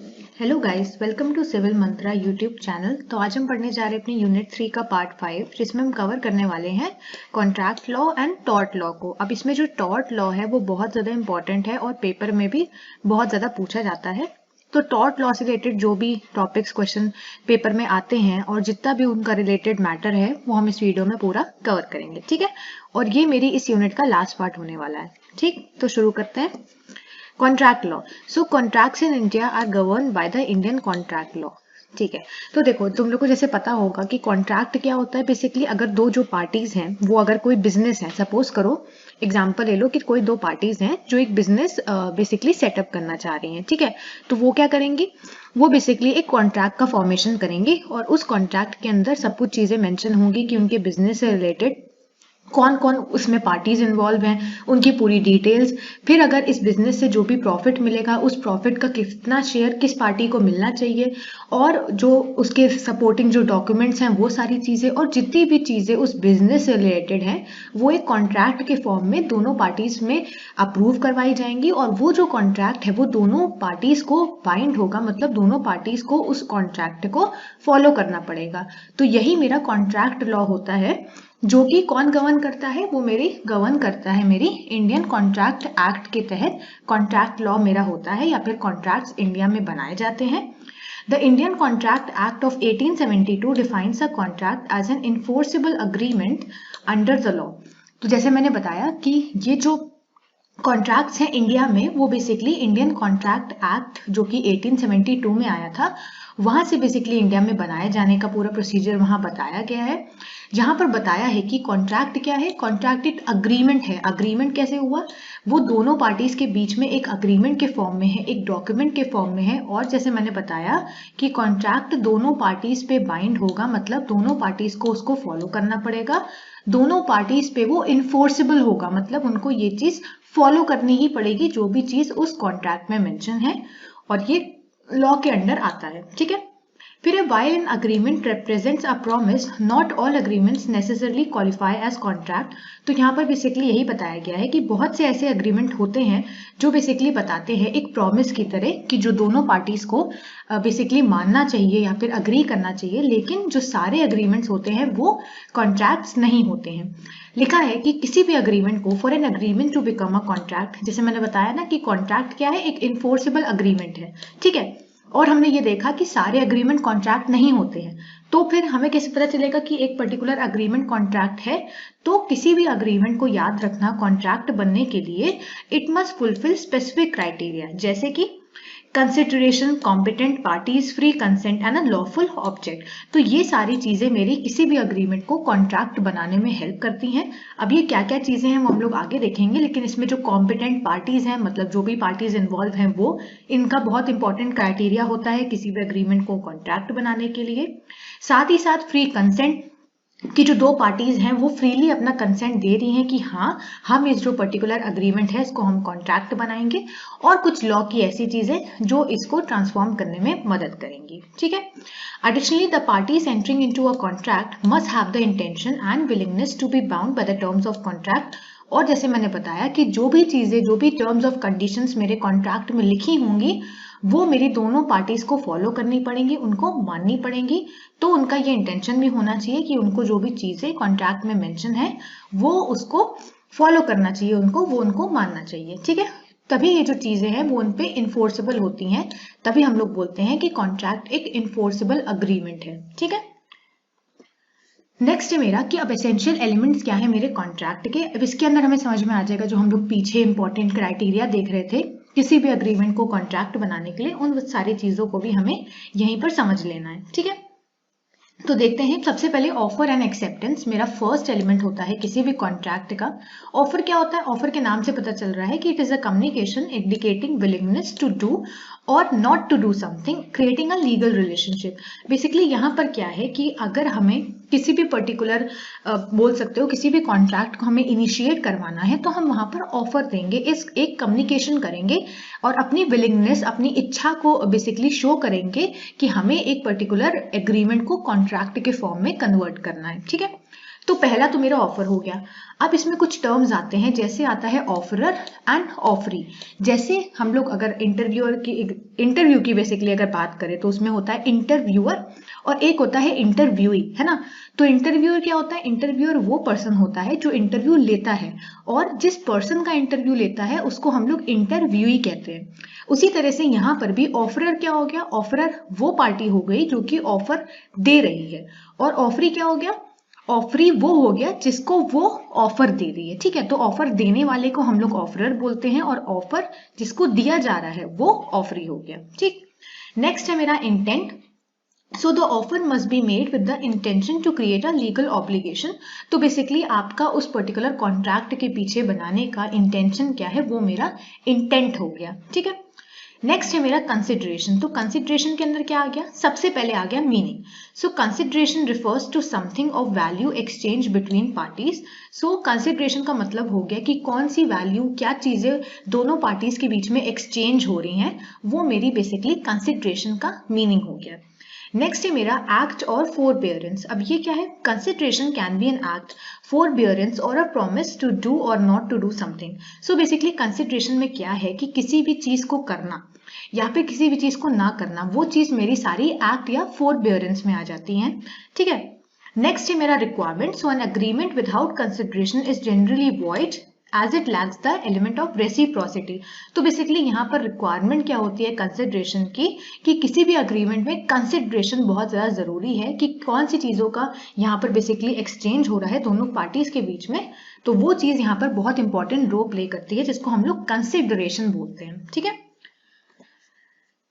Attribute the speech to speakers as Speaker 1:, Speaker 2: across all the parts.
Speaker 1: Hello guys, welcome to Civil Mantra YouTube channel. तो आज हम पढ़ने जा रहे हैं अपनी यूनिट 3 का पार्ट 5, जिसमें हम कवर करने वाले हैं contract law and tort law को। अब इसमें जो टॉर्ट लॉ है वो बहुत ज़्यादा इंपॉर्टेंट है और पेपर में भी बहुत ज़्यादा पूछा जाता है। तो टॉर्ट लॉ से रिलेटेड जो भी टॉपिक्स क्वेश्चन पेपर में आते हैं और जितना भी उनका रिलेटेड मैटर है वो हम इस वीडियो में पूरा कवर करेंगे, ठीक है। और ये मेरी इस यूनिट का लास्ट पार्ट होने वाला है, ठीक। तो शुरू करते हैं। Contract law. So contracts in India are govern by the Indian contract law, ठीक है। तो देखो, तुम लोग को जैसे पता होगा कि कॉन्ट्रैक्ट क्या होता है। बेसिकली अगर दो जो पार्टीज हैं वो अगर कोई बिजनेस है, सपोज करो एग्जांपल ले लो कि कोई दो पार्टीज हैं जो एक बिजनेस बेसिकली सेटअप करना चाह रही हैं, ठीक है। तो वो क्या करेंगी, वो बेसिकली एक कॉन्ट्रैक्ट का फॉर्मेशन करेंगे और उस कॉन्ट्रैक्ट के अंदर सब कुछ चीजें मेंशन होंगी कि उनके बिजनेस से रिलेटेड कौन कौन उसमें पार्टीज इन्वॉल्व हैं, उनकी पूरी डिटेल्स। फिर अगर इस बिजनेस से जो भी प्रॉफिट मिलेगा उस प्रॉफिट का कितना शेयर किस पार्टी को मिलना चाहिए, और जो उसके सपोर्टिंग जो डॉक्यूमेंट्स हैं वो सारी चीजें, और जितनी भी चीजें उस बिजनेस से रिलेटेड हैं वो एक कॉन्ट्रैक्ट के फॉर्म में दोनों पार्टीज में अप्रूव करवाई जाएंगी। और वो जो कॉन्ट्रैक्ट है वो दोनों पार्टीज को बाइंड होगा, मतलब दोनों पार्टीज को उस कॉन्ट्रैक्ट को फॉलो करना पड़ेगा। तो यही मेरा कॉन्ट्रैक्ट लॉ होता है, जो कि कौन गवर्न करता है, वो मेरी गवर्न करता है मेरी इंडियन कॉन्ट्रैक्ट एक्ट के तहत कॉन्ट्रैक्ट लॉ मेरा होता है, या फिर कॉन्ट्रैक्ट्स इंडिया में बनाए जाते हैं। The Indian contract act of 1872 defines a contract as an enforceable agreement under the law. तो जैसे मैंने बताया कि ये जो कॉन्ट्रैक्ट्स हैं इंडिया में वो बेसिकली इंडियन कॉन्ट्रैक्ट एक्ट जो कि 1872 में आया था, वहां से बेसिकली इंडिया में बनाए जाने का पूरा प्रोसीजर वहां बताया गया है। जहां पर बताया है कि कॉन्ट्रैक्ट क्या है, कॉन्ट्रैक्ट एक अग्रीमेंट है। अग्रीमेंट कैसे हुआ, वो दोनों पार्टीज के बीच में एक अग्रीमेंट के फॉर्म में है, एक डॉक्यूमेंट के फॉर्म में है। और जैसे मैंने बताया कि कॉन्ट्रैक्ट दोनों पार्टीज पे बाइंड होगा, मतलब दोनों पार्टीज को उसको फॉलो करना पड़ेगा, दोनों पार्टीज पे वो इन्फोर्सेबल होगा, मतलब उनको ये चीज फॉलो करनी ही पड़ेगी जो भी चीज उस कॉन्ट्रैक्ट में मेंशन है, और ये लॉ के अंडर आता है, ठीक है। फिर while an agreement represents a promise, not all agreements necessarily qualify as contract। तो यहाँ पर बेसिकली यही बताया गया है कि बहुत से ऐसे अग्रीमेंट होते हैं जो बेसिकली बताते हैं एक प्रॉमिस की तरह कि जो दोनों पार्टीज को बेसिकली मानना चाहिए या फिर अग्री करना चाहिए, लेकिन जो सारे अग्रीमेंट्स होते हैं वो कॉन्ट्रैक्ट्स नहीं होते हैं। लिखा है कि किसी भी अग्रीमेंट को for an agreement to become a contract, जैसे मैंने बताया ना कि कॉन्ट्रैक्ट क्या है, एक इन्फोर्सेबल अग्रीमेंट है, ठीक है। और हमने ये देखा कि सारे अग्रीमेंट कॉन्ट्रैक्ट नहीं होते हैं। तो फिर हमें कैसे पता चलेगा कि एक पर्टिकुलर अग्रीमेंट कॉन्ट्रैक्ट है। तो किसी भी अग्रीमेंट को याद रखना, कॉन्ट्रैक्ट बनने के लिए it must fulfil specific criteria, जैसे कि consideration, competent parties, free consent and a lawful object. तो ये सारी चीजें मेरी किसी भी अग्रीमेंट को कॉन्ट्रैक्ट बनाने में हेल्प करती हैं। अब ये क्या क्या चीजें हैं वो हम लोग आगे देखेंगे, लेकिन इसमें जो कॉम्पिटेंट पार्टीज हैं, मतलब जो भी पार्टीज इन्वॉल्व हैं, वो इनका बहुत इंपॉर्टेंट क्राइटेरिया होता है किसी भी अग्रीमेंट को कॉन्ट्रैक्ट बनाने के लिए। साथ ही साथ फ्री कंसेंट, कि जो दो पार्टीज हैं वो फ्रीली अपना कंसेंट दे रही हैं कि हाँ हम इस जो पर्टिकुलर अग्रीमेंट है इसको हम कॉन्ट्रैक्ट बनाएंगे, और कुछ लॉ की ऐसी चीजें जो इसको ट्रांसफॉर्म करने में मदद करेंगी, ठीक है। Additionally, the parties entering into a contract must have the intention and willingness to be bound by the terms of contract। और जैसे मैंने बताया कि जो भी चीजें, जो भी टर्म्स ऑफ कंडीशंस मेरे कॉन्ट्रैक्ट में लिखी होंगी वो मेरी दोनों पार्टीज को फॉलो करनी पड़ेंगी, उनको माननी पड़ेंगी। तो उनका ये इंटेंशन भी होना चाहिए कि उनको जो भी चीजें कॉन्ट्रैक्ट में मेंशन है वो उसको फॉलो करना चाहिए, वो उनको मानना चाहिए, ठीक है। तभी ये जो चीजें हैं वो उन पे इन्फोर्सेबल होती हैं, तभी हम लोग बोलते हैं कि कॉन्ट्रैक्ट एक इन्फोर्सेबल अग्रीमेंट है, ठीक है। नेक्स्ट है मेरा कि अब एसेंशियल एलिमेंट्स क्या है मेरे कॉन्ट्रैक्ट के। अब इसके अंदर हमें समझ में आ जाएगा जो हम लोग पीछे इंपॉर्टेंट क्राइटेरिया देख रहे थे किसी भी अग्रीमेंट को कॉन्ट्रैक्ट बनाने के लिए, उन सारी चीजों को भी हमें यहीं पर समझ लेना है, ठीक है। तो देखते हैं, सबसे पहले ऑफर एंड एक्सेप्टेंस मेरा फर्स्ट एलिमेंट होता है किसी भी कॉन्ट्रैक्ट का। ऑफर क्या होता है, ऑफर के नाम से पता चल रहा है कि it is a communication indicating willingness to do और not to do something creating a legal relationship. Basically यहाँ पर क्या है कि अगर हमें किसी भी पर्टिकुलर बोल सकते हो किसी भी कॉन्ट्रैक्ट को हमें इनिशिएट करवाना है तो हम वहां पर ऑफर देंगे, इस एक कम्युनिकेशन करेंगे और अपनी विलिंगनेस, अपनी इच्छा को बेसिकली शो करेंगे कि हमें एक पर्टिकुलर एग्रीमेंट को कॉन्ट्रैक्ट के फॉर्म में कन्वर्ट करना है, ठीक है। तो पहला तो मेरा ऑफर हो गया। अब इसमें कुछ टर्म्स आते हैं, जैसे आता है ऑफरर एंड ऑफरी। जैसे हम लोग अगर इंटरव्यू की बेसिकली अगर बात करें तो उसमें होता है इंटरव्यूअर और एक होता है इंटरव्यूई, है ना। तो इंटरव्यूअर क्या होता है? इंटरव्यूअर वो पर्सन होता है जो इंटरव्यू लेता है, और जिस पर्सन का इंटरव्यू लेता है उसको हम लोग इंटरव्यूई कहते हैं। उसी तरह से यहाँ पर भी ऑफरर क्या हो गया? ऑफरर वो पार्टी हो गई जो कि ऑफर दे रही है, और ऑफरी क्या हो गया? ऑफरी वो हो गया जिसको वो ऑफर दे रही है, ठीक है। तो ऑफर देने वाले को हम लोग ऑफरर बोलते हैं, और ऑफर जिसको दिया जा रहा है वो ऑफरी हो गया, ठीक। नेक्स्ट है मेरा intent. So the offer must be made with the intention to create a legal obligation. तो बेसिकली आपका उस पर्टिकुलर कॉन्ट्रैक्ट के पीछे बनाने का इंटेंशन क्या है, वो मेरा इंटेंट हो गया, ठीक है। नेक्स्ट है मेरा कंसिडरेशन। तो कंसिडरेशन के अंदर क्या आ गया? सबसे पहले आ गया meaning. So consideration refers to something of value exchange between parties. So consideration का मतलब हो गया कि कौन सी वैल्यू, क्या चीजें दोनों पार्टीज के बीच में एक्सचेंज हो रही हैं, वो मेरी बेसिकली कंसिडरेशन का मीनिंग हो गया। नेक्स्ट है मेरा एक्ट और फोरबियरेंस। अब ये क्या है? Consideration can be an act, forbearance और अ प्रॉमिस टू डू और not to do something. So basically consideration में क्या है कि किसी भी चीज को करना या फिर किसी भी चीज को ना करना, वो चीज मेरी सारी एक्ट या फोरबियरेंस में आ जाती है, ठीक है। नेक्स्ट है मेरा requirement. So an agreement without consideration is generally void as it lacks the element of reciprocity. तो बेसिकली यहाँ पर रिक्वायरमेंट क्या होती है कंसिडरेशन की, कि किसी भी अग्रीमेंट में कंसिडरेशन बहुत ज्यादा जरूरी है कि कौन सी चीजों का यहाँ पर बेसिकली एक्सचेंज हो रहा है दोनों पार्टीज के बीच में। तो वो चीज यहाँ पर बहुत इंपॉर्टेंट रोल प्ले करती है, जिसको हम लोग कंसिडरेशन बोलते हैं, ठीक है।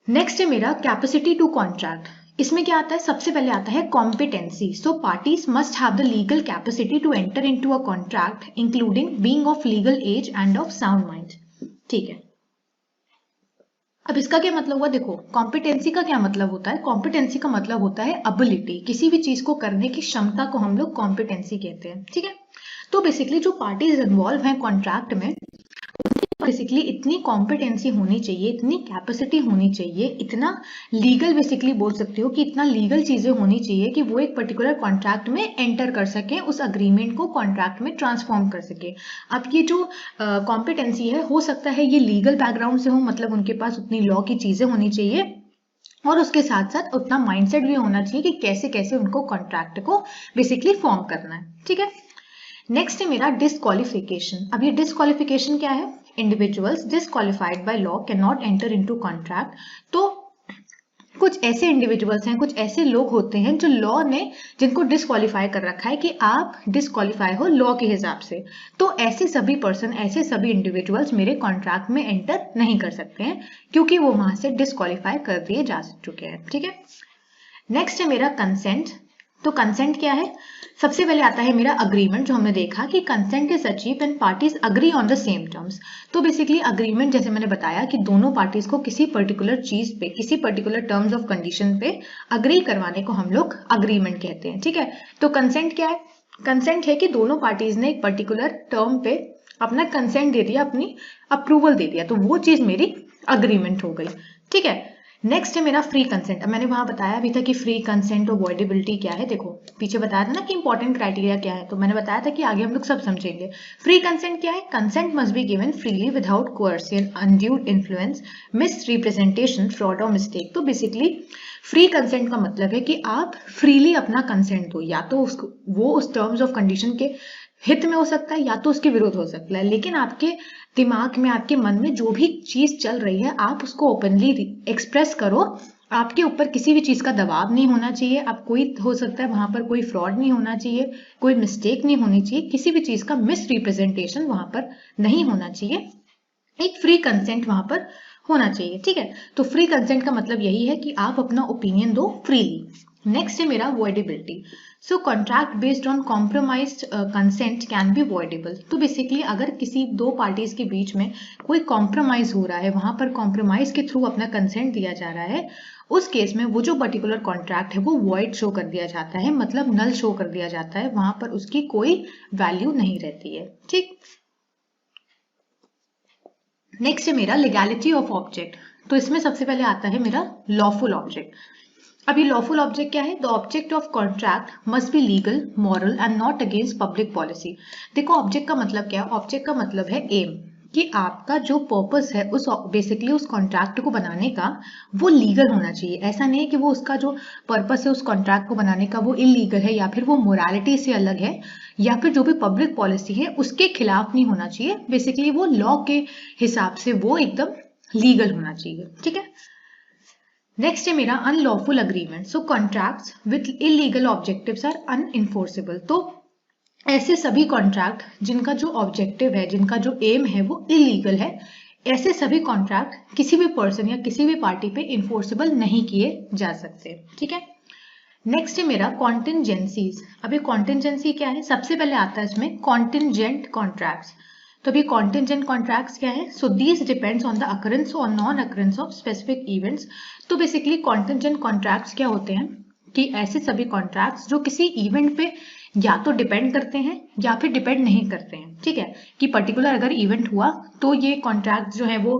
Speaker 1: नेक्स्ट है मेरा कैपेसिटी टू कॉन्ट्रैक्ट। इसमें क्या आता है? सबसे पहले आता है competency. So parties must have the legal capacity to enter into a contract including being of legal age and of sound mind, ठीक है। अब इसका क्या मतलब हुआ? देखो, कॉम्पिटेंसी का क्या मतलब होता है? कॉम्पिटेंसी का मतलब होता है एबिलिटी, किसी भी चीज को करने की क्षमता को हम लोग कॉम्पिटेंसी कहते हैं, ठीक है। तो बेसिकली जो पार्टीज इन्वॉल्व हैं कॉन्ट्रैक्ट में, बेसिकली इतनी कॉम्पिटेंसी होनी चाहिए, इतनी कैपेसिटी होनी चाहिए, इतना लीगल बेसिकली बोल सकते हो कि इतना लीगल चीजें होनी चाहिए कि वो एक पर्टिकुलर कॉन्ट्रैक्ट में एंटर कर सके, उस अग्रीमेंट को कॉन्ट्रैक्ट में ट्रांसफॉर्म कर सके। अब ये जो कॉम्पिटेंसी है, हो सकता है ये लीगल बैकग्राउंड से हो, मतलब उनके पास उतनी लॉ की चीजें होनी चाहिए, और उसके साथ साथ उतना माइंडसेट भी होना चाहिए कि कैसे कैसे उनको कॉन्ट्रैक्ट को बेसिकली फॉर्म करना है, ठीक है। नेक्स्ट है मेरा डिस्क्वालिफिकेशन। अब ये डिस्क्वालिफिकेशन क्या है? Individuals disqualified by law can not enter into contract. तो कुछ ऐसे इंडिविजुअल्स हैं, कुछ ऐसे लोग होते हैं जो लॉ ने जिनको डिस्क्वालीफाई कर रखा है कि आप डिस्क्वालीफाई हो लॉ के हिसाब से। तो ऐसे सभी पर्सन, ऐसे सभी इंडिविजुअल्स मेरे कॉन्ट्रैक्ट में एंटर नहीं कर सकते हैं, क्योंकि वो वहां से डिस्क्वालीफाई कर दिए जा चुके हैं, ठीक है। नेक्स्ट है मेरा कंसेंट। तो कंसेंट क्या है? सबसे पहले आता है मेरा अग्रीमेंट, जो हमने देखा कि consent is achieve when parties agree on the same terms. तो बेसिकली अग्रीमेंट, जैसे मैंने बताया कि दोनों पार्टीज को किसी पर्टिकुलर चीज पे, किसी पर्टिकुलर टर्म्स ऑफ कंडीशन पे अग्री करवाने को हम लोग अग्रीमेंट कहते हैं, ठीक है। तो कंसेंट क्या है? कंसेंट है कि दोनों पार्टीज ने एक पर्टिकुलर टर्म पे अपना कंसेंट दे दिया, अपनी अप्रूवल दे दिया, तो वो चीज मेरी अग्रीमेंट हो गई, ठीक है। नेक्स्ट है मेरा फ्री कंसेंट। अब मैंने वहां बताया भी था कि फ्री कंसेंट और वॉइडेबिलिटी क्या है। देखो पीछे बताया था ना कि इंपॉर्टेंट क्राइटेरिया क्या है, तो मैंने बताया था कि आगे हम लोग सब समझेंगे। फ्री कंसेंट क्या है? Consent must be given freely without coercion, undue influence, misrepresentation, fraud और मिस्टेक। तो बेसिकली फ्री कंसेंट का मतलब है कि आप फ्रीली अपना कंसेंट दो, या तो उसको वो उस टर्म्स ऑफ कंडीशन के हित में हो सकता है या तो उसके विरुद्ध हो सकता है, लेकिन आपके दिमाग में, आपके मन में जो भी चीज चल रही है आप उसको ओपनली एक्सप्रेस करो। आपके ऊपर किसी भी चीज का दबाव नहीं होना चाहिए, आप कोई हो सकता है वहां पर कोई फ्रॉड नहीं होना चाहिए, कोई मिस्टेक नहीं होनी चाहिए, किसी भी चीज का मिस रिप्रेजेंटेशन वहां पर नहीं होना चाहिए, एक फ्री कंसेंट वहां पर होना चाहिए, ठीक है। तो फ्री कंसेंट का मतलब यही है कि आप अपना ओपिनियन दो फ्रीली। नेक्स्ट है मेरा voidability. So contract based on compromised consent can be voidable. तो बेसिकली अगर किसी दो पार्टीज के बीच में कोई कॉम्प्रोमाइज हो रहा है, वहां पर कॉम्प्रोमाइज के थ्रू अपना कंसेंट दिया जा रहा है, उस केस में वो जो पर्टिकुलर कॉन्ट्रैक्ट है वो वॉइड शो कर दिया जाता है, मतलब नल शो कर दिया जाता है, वहां पर उसकी कोई वैल्यू नहीं रहती है, ठीक। नेक्स्ट है मेरा लीगैलिटी ऑफ ऑब्जेक्ट। तो इसमें सबसे पहले आता है मेरा लॉफुल ऑब्जेक्ट। अब ये लॉफुल ऑब्जेक्ट क्या है? The object of contract must be legal, moral and not against public policy. देखो ऑब्जेक्ट का मतलब क्या है? ऑब्जेक्ट का मतलब है एम, कि आपका जो पर्पस है उस बेसिकली उस कॉन्ट्रैक्ट को बनाने का वो लीगल होना चाहिए। ऐसा नहीं है कि वो उसका जो पर्पस है उस कॉन्ट्रैक्ट को बनाने का वो इलीगल है, या फिर वो मोरालिटी से अलग है, या फिर जो भी पब्लिक पॉलिसी है उसके खिलाफ नहीं होना चाहिए। बेसिकली वो लॉ के हिसाब से वो एकदम लीगल होना चाहिए। ठीक है, नेक्स्ट है मेरा unlawful agreement. So contracts with illegal objectives are unenforceable. तो ऐसे सभी कॉन्ट्रैक्ट जिनका जो ऑब्जेक्टिव है, जिनका जो एम है वो इलीगल है, ऐसे सभी कॉन्ट्रैक्ट किसी भी पर्सन या किसी भी पार्टी पे इन्फोर्सेबल नहीं किए जा सकते। ठीक है, नेक्स्ट है मेरा कॉन्टिंजेंसीज। अभी कॉन्टिंजेंसी क्या है? सबसे पहले आता है इसमें कॉन्टिंजेंट कॉन्ट्रैक्ट्स। तो अभी कॉन्टिंजेंट कॉन्ट्रैक्ट्स क्या है? So these depends on the occurrence और non occurrence of specific events. तो बेसिकली कॉन्टिंजेंट कॉन्ट्रैक्ट्स क्या होते हैं कि ऐसे सभी कॉन्ट्रैक्ट्स जो किसी इवेंट पे या तो डिपेंड करते हैं या फिर डिपेंड नहीं करते हैं। ठीक है, कि पर्टिकुलर अगर इवेंट हुआ तो ये कॉन्ट्रैक्ट जो है वो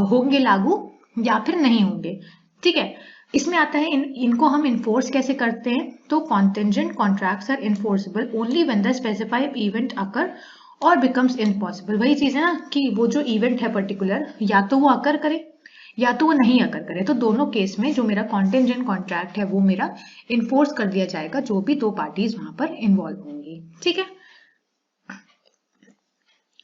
Speaker 1: होंगे लागू या फिर नहीं होंगे। ठीक है, इसमें आता है इनको हम इन्फोर्स कैसे करते हैं? तो contingent contracts are enforceable only when the specified event occur और बिकम्स इम्पॉसिबल। वही चीज है ना कि वो जो इवेंट है पर्टिकुलर या तो वो अकर करे या तो वो नहीं अकर करे। तो दोनों केस में जो मेरा कॉन्टिंजेंट कॉन्ट्रैक्ट है वो मेरा इन्फोर्स कर दिया जाएगा, जो भी दो पार्टीज वहां पर इन्वॉल्व होंगी। ठीक है,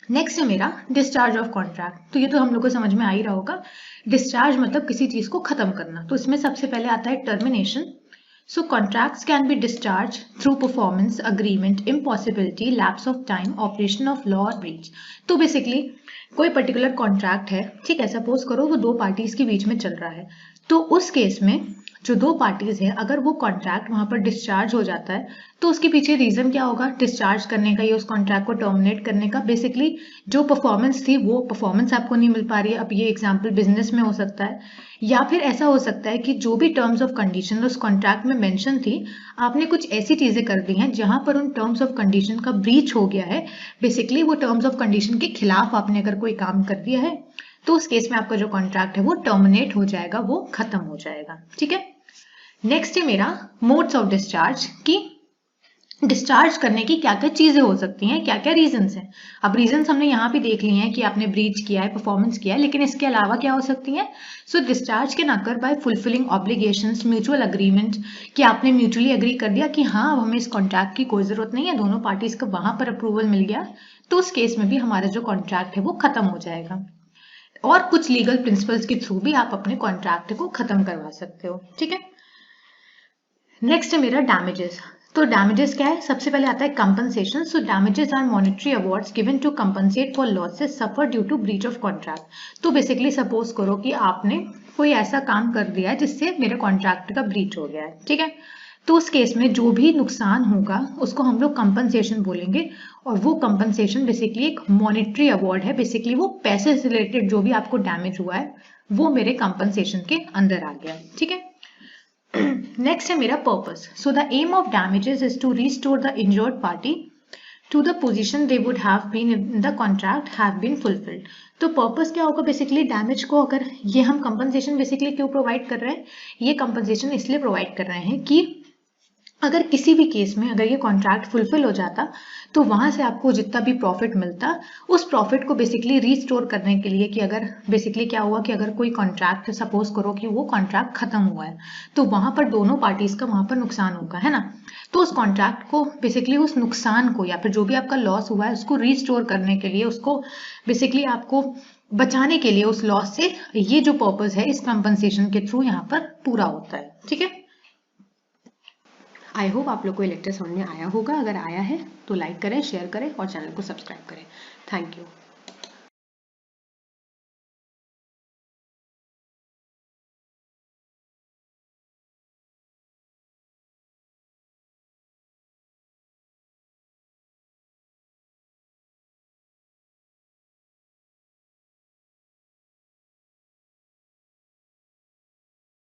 Speaker 1: नेक्स्ट है मेरा डिस्चार्ज ऑफ कॉन्ट्रैक्ट। तो ये तो हम लोग को समझ में आ ही रहा होगा, डिस्चार्ज मतलब किसी चीज को खत्म करना। तो इसमें सबसे पहले आता है termination. So contracts can be discharged through performance, agreement, impossibility, lapse of time, operation of law or breach। तो बेसिकली कोई पर्टिकुलर कॉन्ट्रैक्ट है, ठीक है, सपोज करो वो दो पार्टीज के बीच में चल रहा है, तो उस केस में जो दो पार्टीज है अगर वो कॉन्ट्रैक्ट वहां पर डिस्चार्ज हो जाता है तो उसके पीछे रीजन क्या होगा डिस्चार्ज करने का या उस कॉन्ट्रैक्ट को टर्मिनेट करने का? बेसिकली जो परफॉर्मेंस थी वो परफॉर्मेंस आपको नहीं मिल पा रही है। अब ये एग्जांपल बिजनेस में हो सकता है, या फिर ऐसा हो सकता है कि जो भी टर्म्स ऑफ कंडीशन उस कॉन्ट्रैक्ट में मेंशन थी आपने कुछ ऐसी चीजें कर दी हैं जहां पर उन टर्म्स ऑफ कंडीशन का ब्रीच हो गया है। बेसिकली वो टर्म्स ऑफ कंडीशन के खिलाफ आपने अगर कोई काम कर दिया है तो उस केस में आपका जो कॉन्ट्रैक्ट है वो टर्मिनेट हो जाएगा, वो खत्म हो जाएगा। ठीक है, नेक्स्ट है मेरा मोड्स ऑफ डिस्चार्ज, की डिस्चार्ज करने की क्या क्या चीजें हो सकती हैं, क्या क्या रीजंस हैं। अब रीजंस हमने यहाँ पे देख लिए हैं कि आपने ब्रीच किया है, परफॉर्मेंस किया है, लेकिन इसके अलावा क्या हो सकती हैं? So discharge can occur by fulfilling obligations, mutual agreement, कि आपने म्यूचुअली अग्री कर दिया कि हाँ अब हमें इस कॉन्ट्रैक्ट की कोई जरूरत नहीं है, दोनों पार्टीज का वहां पर अप्रूवल मिल गया, तो उस केस में भी हमारा जो कॉन्ट्रैक्ट है वो खत्म हो जाएगा। और कुछ लीगल प्रिंसिपल्स के थ्रू भी आप अपने कॉन्ट्रैक्ट को खत्म करवा सकते हो। ठीक है, नेक्स्ट है मेरा डैमेजेस। तो डैमेजेस क्या है? सबसे पहले आता है compensation. So damages are monetary awards given to compensate for losses suffer due to breach of contract. तो बेसिकली सपोज करो कि आपने कोई ऐसा काम कर दिया है जिससे मेरे कॉन्ट्रैक्ट का ब्रीच हो गया है। ठीक है, तो उस केस में जो भी नुकसान होगा उसको हम लोग कंपनसेशन बोलेंगे, और वो कंपनसेशन बेसिकली एक मॉनेटरी अवार्ड है। बेसिकली वो पैसे से रिलेटेड जो भी आपको डैमेज हुआ है वो मेरे कंपनसेशन के अंदर आ गया। ठीक है, नेक्स्ट है मेरा purpose. So the aim of damages is to restore the injured party to the position they would have been in the contract have been fulfilled. तो पर्पस क्या होगा? बेसिकली डैमेज को अगर ये हम कंपनसेशन बेसिकली क्यों प्रोवाइड कर रहे हैं? ये कंपनसेशन इसलिए प्रोवाइड कर रहे हैं कि अगर किसी भी केस में अगर ये कॉन्ट्रैक्ट फुलफिल हो जाता तो वहां से आपको जितना भी प्रॉफिट मिलता उस प्रॉफिट को बेसिकली रीस्टोर करने के लिए, कि अगर बेसिकली क्या हुआ कि अगर कोई कॉन्ट्रैक्ट सपोज करो कि वो कॉन्ट्रैक्ट खत्म हुआ है तो वहां पर दोनों पार्टीज का वहां पर नुकसान होगा, है ना। तो उस कॉन्ट्रैक्ट को बेसिकली उस नुकसान को या फिर जो भी आपका लॉस हुआ है उसको रीस्टोर करने के लिए, उसको बेसिकली आपको बचाने के लिए उस लॉस से ये जो पर्पज है इस कंपनसेशन के थ्रू यहाँ पर पूरा होता है। ठीक है, आई होप आप लोग को ये लेक्चर समझ में आया होगा। अगर आया है तो लाइक करें, शेयर करें और चैनल को सब्सक्राइब करें। Thank you.